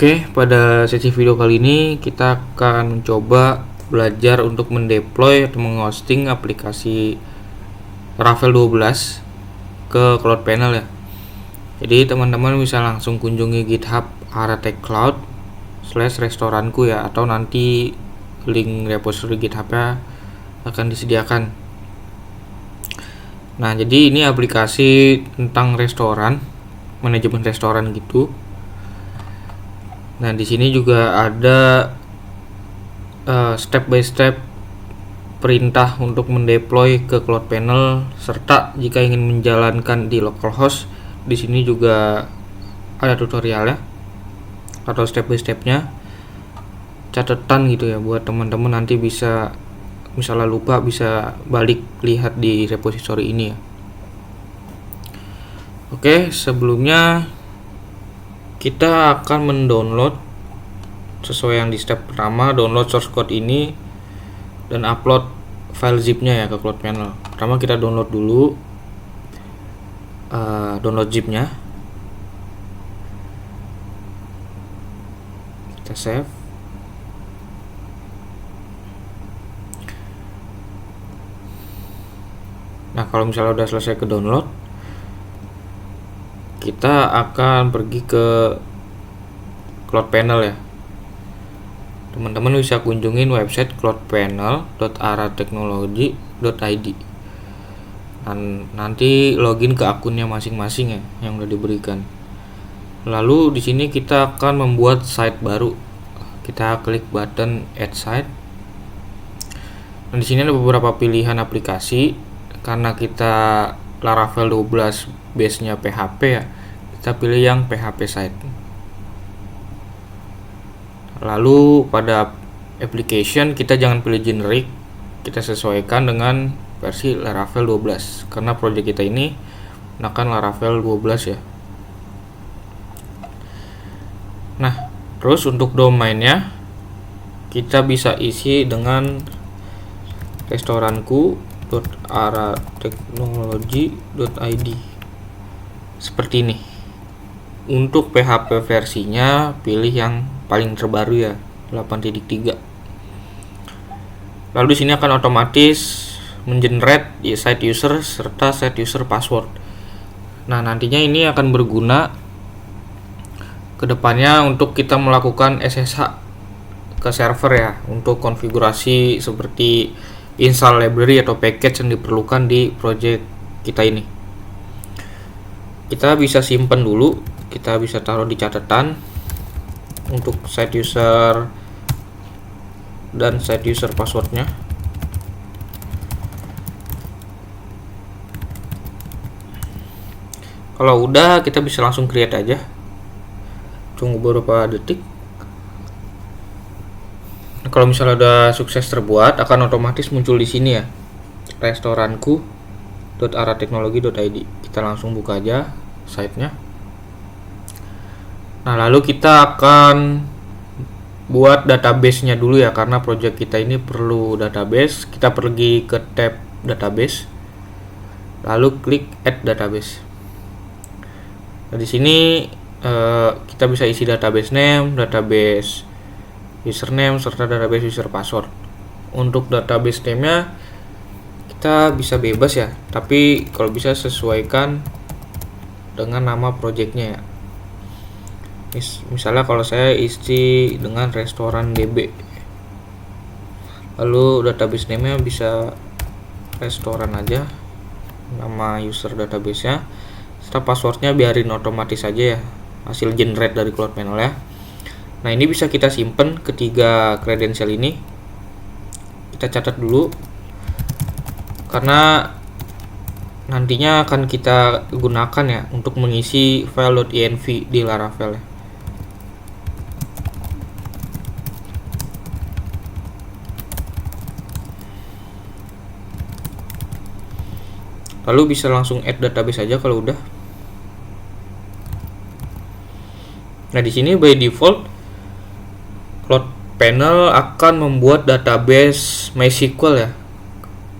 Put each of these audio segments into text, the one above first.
Oke, pada sesi video kali ini kita akan mencoba belajar untuk mendeploy atau menghosting aplikasi Laravel 12 ke Cloud Panel ya. Jadi teman-teman bisa langsung kunjungi GitHub Aratech Cloud /restoranku ya, atau nanti link repository GitHub-nya akan disediakan. Nah, jadi ini aplikasi tentang restoran, manajemen restoran gitu. Nah, di sini juga ada step by step perintah untuk mendeploy ke Cloud Panel, serta jika ingin menjalankan di localhost, di sini juga ada tutorialnya atau step by stepnya, catatan gitu ya, buat teman-teman nanti bisa, misalnya lupa, bisa balik lihat di repository ini ya. Oke, sebelumnya kita akan mendownload sesuai yang di step pertama, download source code ini dan upload file zipnya ya ke Cloud Panel. Pertama kita download dulu download zipnya, kita save. Nah, kalau misalnya udah selesai ke download, kita akan pergi ke Cloud Panel ya. Teman-teman bisa kunjungin website cloudpanel.aratechnology.id. Dan nanti login ke akunnya masing-masing ya yang udah diberikan. Lalu di sini kita akan membuat site baru. Kita klik button add site. Dan di sini ada beberapa pilihan aplikasi. Karena kita Laravel 12 base-nya PHP ya, kita pilih yang PHP site. Lalu pada application kita jangan pilih generic, kita sesuaikan dengan versi Laravel 12 karena project kita ini menggunakan Laravel 12 ya. Nah, terus untuk domainnya kita bisa isi dengan restoranku.aratechnology.id seperti ini. Untuk PHP versinya pilih yang paling terbaru ya, 8.3. Lalu di sini akan otomatis mengenerate site user serta site user password. Nah, nantinya ini akan berguna kedepannya untuk kita melakukan SSH ke server ya, untuk konfigurasi seperti install library atau package yang diperlukan di project kita ini. Kita bisa simpan dulu, kita bisa taruh di catatan untuk site user dan site user passwordnya. Kalau udah, kita bisa langsung create aja. Tunggu beberapa detik. Kalau misalnya udah sukses terbuat, akan otomatis muncul di sini ya, restoranku.aratechnology.id. Kita langsung buka aja site-nya. Nah, lalu kita akan buat database-nya dulu ya, karena project kita ini perlu database. Kita pergi ke tab database, lalu klik add database. Nah, di sini kita bisa isi database name, database username, serta database user password. Untuk database name-nya kita bisa bebas ya, tapi kalau bisa sesuaikan dengan nama projectnya ya. Misalnya kalau saya isi dengan restoran DB, lalu database name-nya bisa restoran aja, nama user database-nya, serta passwordnya biarin otomatis aja ya, hasil generate dari Cloud Panel ya. Nah, ini bisa kita simpen ketiga kredensial ini, kita catat dulu karena nantinya akan kita gunakan ya untuk mengisi file.env di Laravel ya. Lalu bisa langsung add database aja kalau udah. Nah, di sini by default Cloud Panel akan membuat database MySQL ya,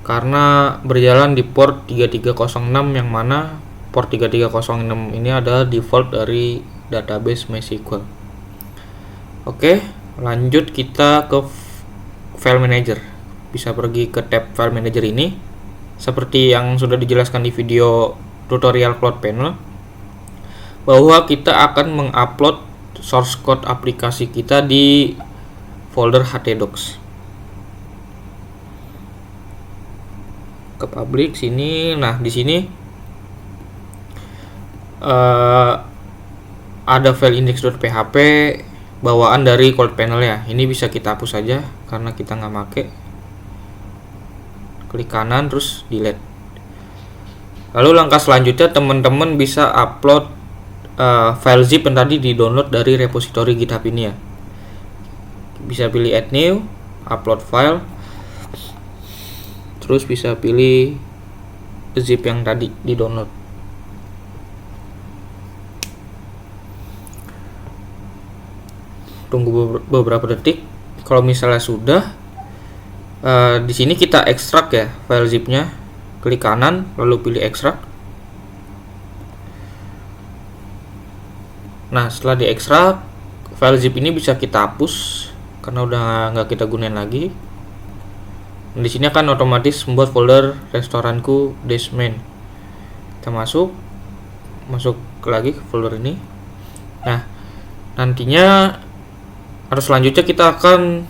karena berjalan di port 3306, yang mana port 3306 ini adalah default dari database MySQL. Oke, lanjut kita ke file manager. Bisa pergi ke tab file manager ini seperti yang sudah dijelaskan di video tutorial Cloud Panel, bahwa kita akan mengupload source code aplikasi kita di folder htdocs. Ke public sini. Nah, di sini ada file index.php bawaan dari Cloud Panel ya. Ini bisa kita hapus saja karena kita nggak make. Klik kanan terus delete. Lalu langkah selanjutnya teman-teman bisa upload file zip yang tadi di download dari repository GitHub ini ya. Bisa pilih add new, upload file, terus bisa pilih zip yang tadi di download. Tunggu beberapa detik. Kalau misalnya sudah, di sini kita ekstrak ya file zipnya. Klik kanan lalu pilih ekstrak. Nah, setelah diekstrak, file zip ini bisa kita hapus karena udah nggak kita gunain lagi. Di sini akan otomatis membuat folder restoranku dash-main. Kita masuk lagi ke folder ini. Nah, nantinya harus selanjutnya kita akan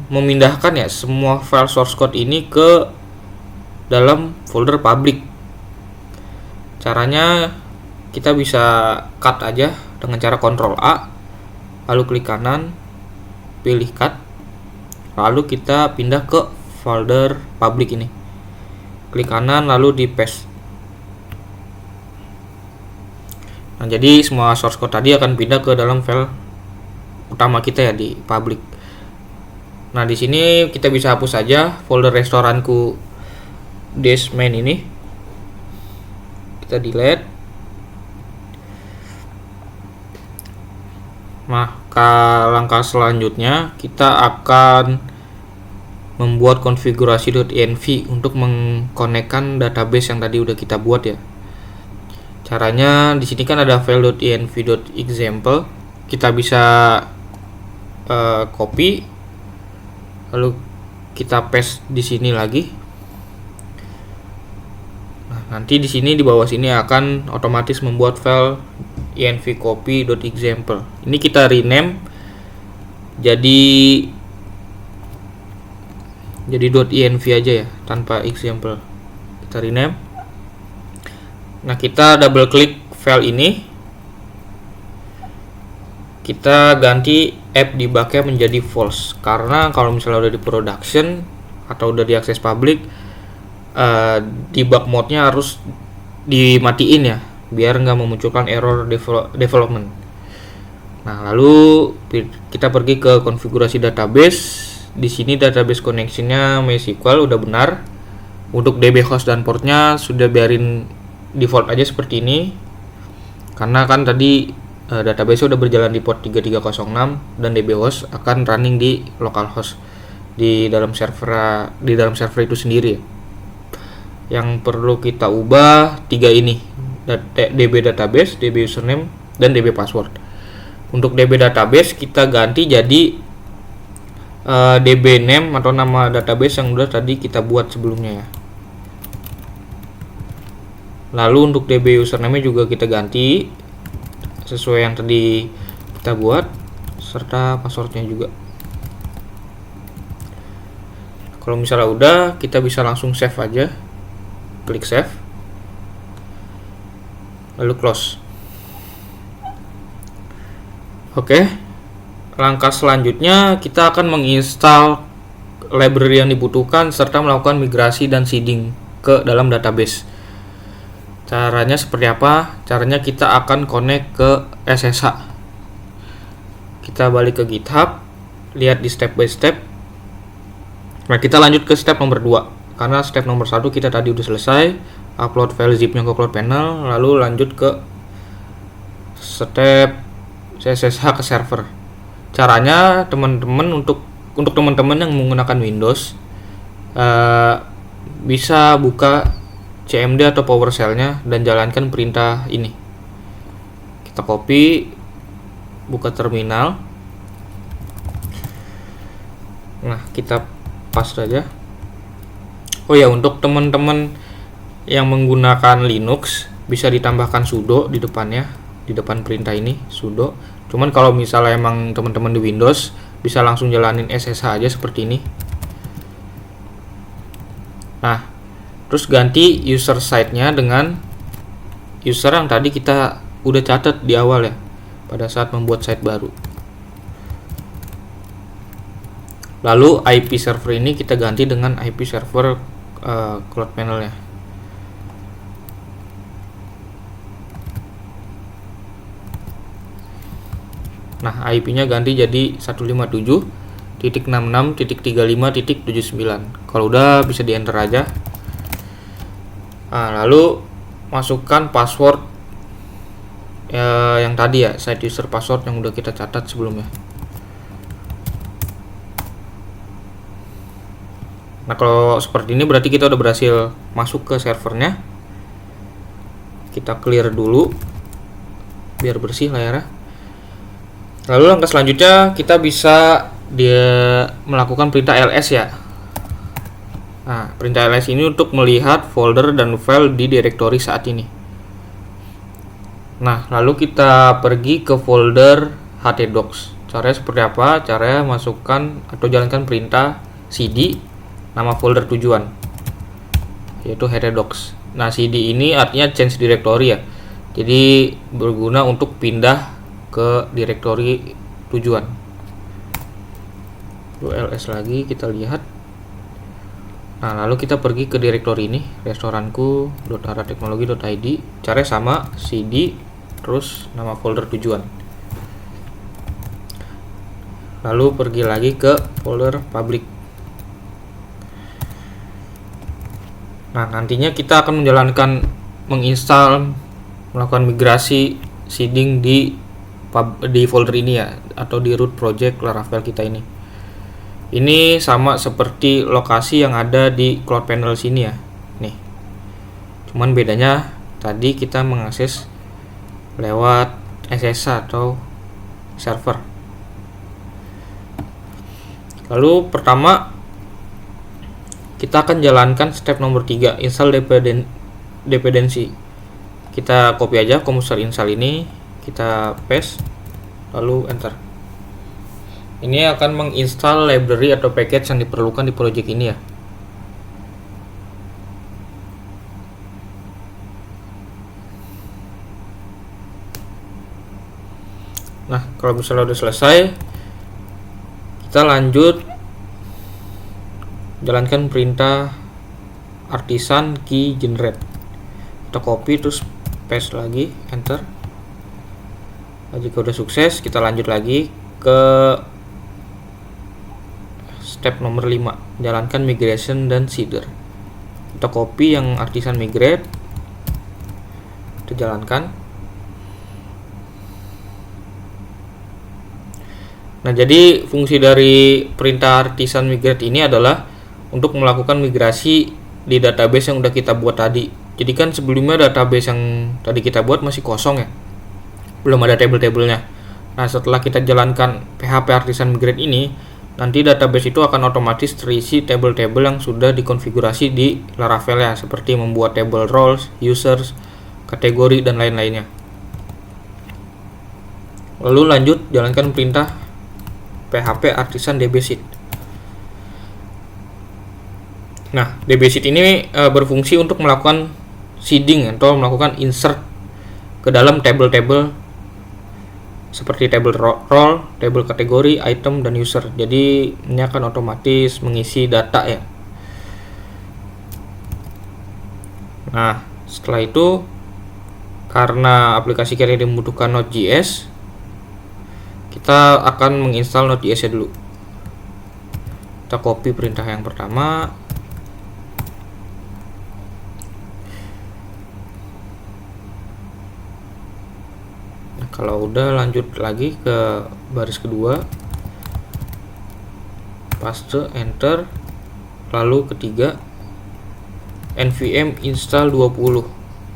memindahkan ya semua file source code ini ke dalam folder public. Caranya kita bisa cut aja dengan cara Ctrl A, lalu klik kanan, pilih cut, lalu kita pindah ke folder public ini. Klik kanan lalu di paste. Nah, jadi semua source code tadi akan pindah ke dalam file utama kita ya di public. Nah, di sini kita bisa hapus saja folder restoranku dash-main ini. Kita delete. Maka langkah selanjutnya kita akan membuat konfigurasi.env untuk mengkonekkan database yang tadi udah kita buat ya. Caranya di sini kan ada file.env.example. Kita bisa copy lalu kita paste di sini lagi. Nah, nanti di sini di bawah sini akan otomatis membuat file envcopy.example. Ini kita rename jadi .env aja ya, tanpa example. Kita rename. Nah, kita double klik file ini. Kita ganti app debug-nya menjadi false, karena kalau misalnya udah di production atau udah diakses public, debug mode-nya harus dimatiin ya, biar nggak memunculkan error development. Nah, lalu kita pergi ke konfigurasi database. Di sini database connection-nya MySQL udah benar. Untuk DB host dan portnya sudah biarin default aja seperti ini, karena kan tadi database udah berjalan di port 3306 dan DB host akan running di localhost di dalam server itu sendiri. Yang perlu kita ubah tiga ini, DB database, DB username, dan DB password. Untuk DB database kita ganti jadi DB name atau nama database yang udah tadi kita buat sebelumnya ya. Lalu untuk DB username juga kita ganti sesuai yang tadi kita buat, serta passwordnya juga. Kalau misalnya udah, kita bisa langsung save aja. Klik save, lalu close. Oke, langkah selanjutnya kita akan menginstal library yang dibutuhkan serta melakukan migrasi dan seeding ke dalam database. Caranya seperti apa? Caranya kita akan connect ke SSH. Kita balik ke GitHub, lihat di step by step. Nah, kita lanjut ke step nomor 2. Karena step nomor 1 kita tadi udah selesai, upload file zipnya ke Cloud Panel, lalu lanjut ke step SSH ke server. Caranya teman-teman untuk teman-teman yang menggunakan Windows bisa buka CMD atau PowerShell-nya dan jalankan perintah ini. Kita copy, buka terminal, Nah, kita paste aja. Oh ya, untuk teman-teman yang menggunakan Linux bisa ditambahkan sudo di depannya, di depan perintah ini sudo. Cuman kalau misalnya emang teman-teman di Windows bisa langsung jalanin SSH aja seperti ini. Nah, terus ganti user site-nya dengan user yang tadi kita udah catat di awal ya, pada saat membuat site baru. Lalu IP server ini kita ganti dengan IP server Cloud Panel-nya. Nah, IP-nya ganti jadi 157.66.35.79. Kalau udah bisa di enter aja. Nah, lalu masukkan password yang tadi ya, site user password yang udah kita catat sebelumnya. Nah, kalau seperti ini berarti kita udah berhasil masuk ke servernya. Kita clear dulu biar bersih layarnya. Lalu langkah selanjutnya kita bisa melakukan perintah ls ya. Nah, perintah ls ini untuk melihat folder dan file di direktori saat ini. Nah, lalu kita pergi ke folder htdocs. Caranya seperti apa? Caranya masukkan atau jalankan perintah cd nama folder tujuan, yaitu htdocs. Nah, cd ini artinya change directory ya. Jadi berguna untuk pindah ke direktori tujuan. ls lagi kita lihat. Nah, lalu kita pergi ke direktori ini, restoranku.arateknologi.id. Caranya sama, cd terus nama folder tujuan. Lalu pergi lagi ke folder public. Nah, nantinya kita akan melakukan migrasi seeding di folder ini ya, atau di root project Laravel kita ini. Ini sama seperti lokasi yang ada di Cloud Panel sini ya. Nih. Cuman bedanya tadi kita mengakses lewat SSH atau server. Lalu pertama kita akan jalankan step nomor 3, install dependency. Kita copy aja komputer install ini, kita paste, lalu enter. Ini akan menginstal library atau package yang diperlukan di project ini ya. Nah, kalau misalnya udah selesai, kita lanjut jalankan perintah artisan key generate. Kita copy terus paste lagi, enter. Nah, jika udah sukses, kita lanjut lagi ke step nomor 5, jalankan migration dan seeder. Kita copy yang artisan migrate, kita jalankan. Nah, jadi fungsi dari perintah artisan migrate ini adalah untuk melakukan migrasi di database yang udah kita buat tadi. Jadi kan sebelumnya database yang tadi kita buat masih kosong ya, belum ada table-tablenya. Nah, setelah kita jalankan PHP artisan migrate ini, nanti database itu akan otomatis terisi table-table yang sudah dikonfigurasi di Laravel ya, seperti membuat table roles, users, kategori, dan lain-lainnya. Lalu lanjut jalankan perintah PHP artisan dbseed. Nah, dbseed ini berfungsi untuk melakukan seeding atau melakukan insert ke dalam table-table seperti table role, table kategori, item, dan user. Jadi ini akan otomatis mengisi data ya. Nah, setelah itu karena aplikasi kita membutuhkan Node.js, kita akan menginstal Node.js dulu. Kita copy perintah yang pertama. Kalau udah, lanjut lagi ke baris kedua, paste, enter, lalu ketiga nvm install 20.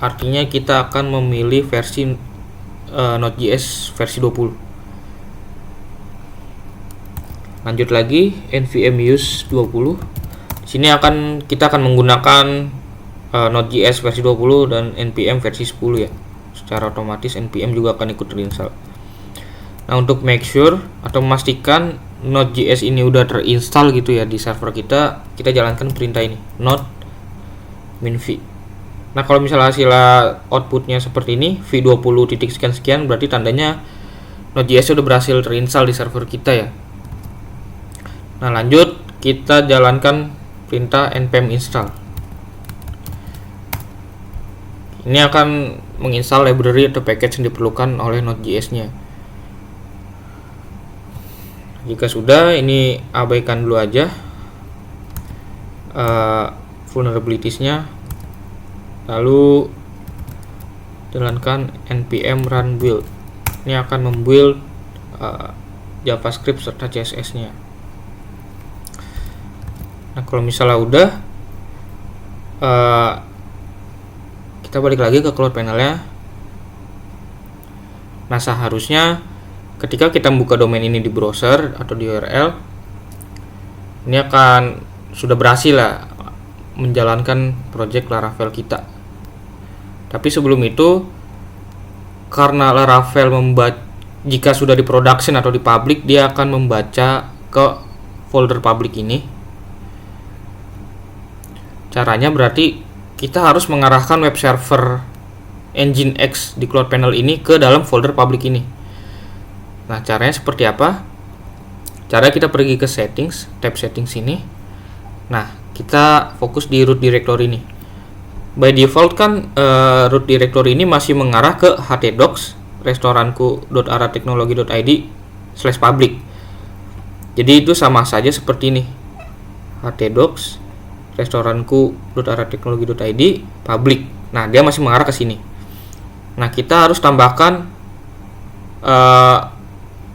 Artinya kita akan memilih versi Node.js versi 20. Lanjut lagi npm use 20. Di sini kita akan menggunakan Node.js versi 20 dan npm versi 10 ya. Secara otomatis npm juga akan ikut terinstall. Nah, untuk make sure atau memastikan Node.js ini udah terinstall gitu ya di server kita jalankan perintah ini, node min v. Nah, kalau misalnya hasil outputnya seperti ini, v20 titik sekian berarti tandanya Node.js udah berhasil terinstall di server kita ya. Nah, lanjut kita jalankan perintah npm install. Ini akan menginstal library atau package yang diperlukan oleh Node.js-nya. Jika sudah, ini abaikan dulu aja vulnerabilities-nya, lalu jalankan npm run build. Ini akan membuild JavaScript serta CSS-nya. Nah, kalau misalnya udah, kita balik lagi ke Cloud Panel-nya. Nah, seharusnya ketika kita membuka domain ini di browser atau di URL, ini akan sudah berhasil lah menjalankan project Laravel kita. Tapi sebelum itu, karena Laravel jika sudah di production atau di public, dia akan membaca ke folder public ini. Caranya berarti kita harus mengarahkan web server Nginx di Cloud Panel ini ke dalam folder public ini. Nah, caranya seperti apa? Caranya kita pergi ke settings, tab settings ini. Nah, kita fokus di root directory ini. By default kan root directory ini masih mengarah ke htdocs restoranku.arateknologi.id/public. Jadi itu sama saja seperti ini. htdocs restoranku.arateknologi.id public. Nah, dia masih mengarah ke sini. Nah, kita harus tambahkan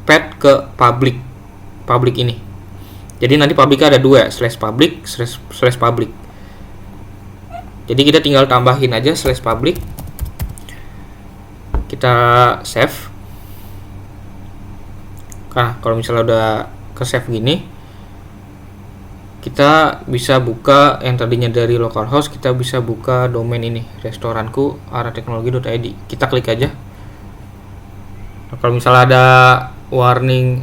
path ke public ini. Jadi nanti public ada dua, /public /public. Jadi kita tinggal tambahin aja /public. Kita save. Nah, kalau misalnya udah ke save gini, kita bisa buka yang tadinya dari localhost, kita bisa buka domain ini, restoranku.arateknologi.id. Kita klik aja. Nah, kalau misalnya ada warning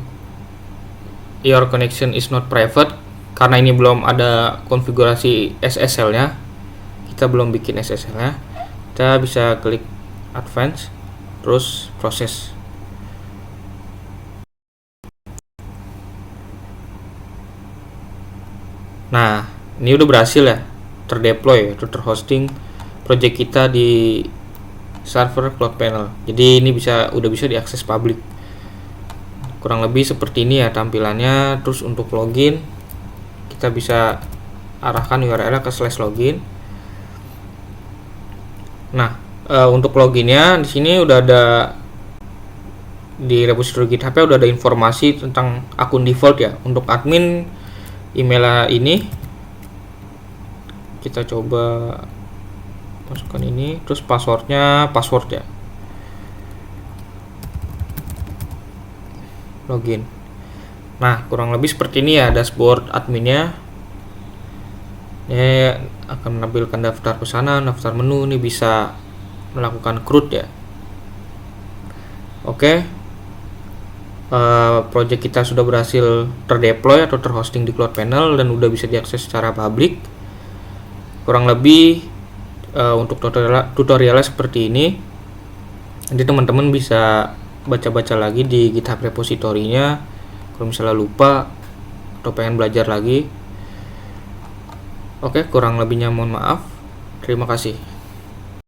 your connection is not private, karena ini belum ada konfigurasi SSL-nya, kita belum bikin SSL-nya, kita bisa klik advance, terus proses. Nah, ini udah berhasil ya terdeploy atau terhosting project kita di server Cloud Panel. Jadi ini udah bisa diakses publik. Kurang lebih seperti ini ya tampilannya. Terus untuk login, kita bisa arahkan URL ke /login. Nah, untuk loginnya di sini udah ada di repository GitHub udah ada informasi tentang akun default ya. Untuk admin email ini kita coba masukkan ini, terus passwordnya password ya, login. Nah, kurang lebih seperti ini ya dashboard adminnya. Ini akan menampilkan daftar pesanan, daftar menu, ini bisa melakukan CRUD ya. Oke, project kita sudah berhasil terdeploy atau terhosting di Cloud Panel dan udah bisa diakses secara publik. Kurang lebih untuk tutorialnya seperti ini. Nanti teman-teman bisa baca-baca lagi di GitHub repositorinya kalau misalnya lupa atau pengen belajar lagi. Oke, kurang lebihnya mohon maaf. Terima kasih.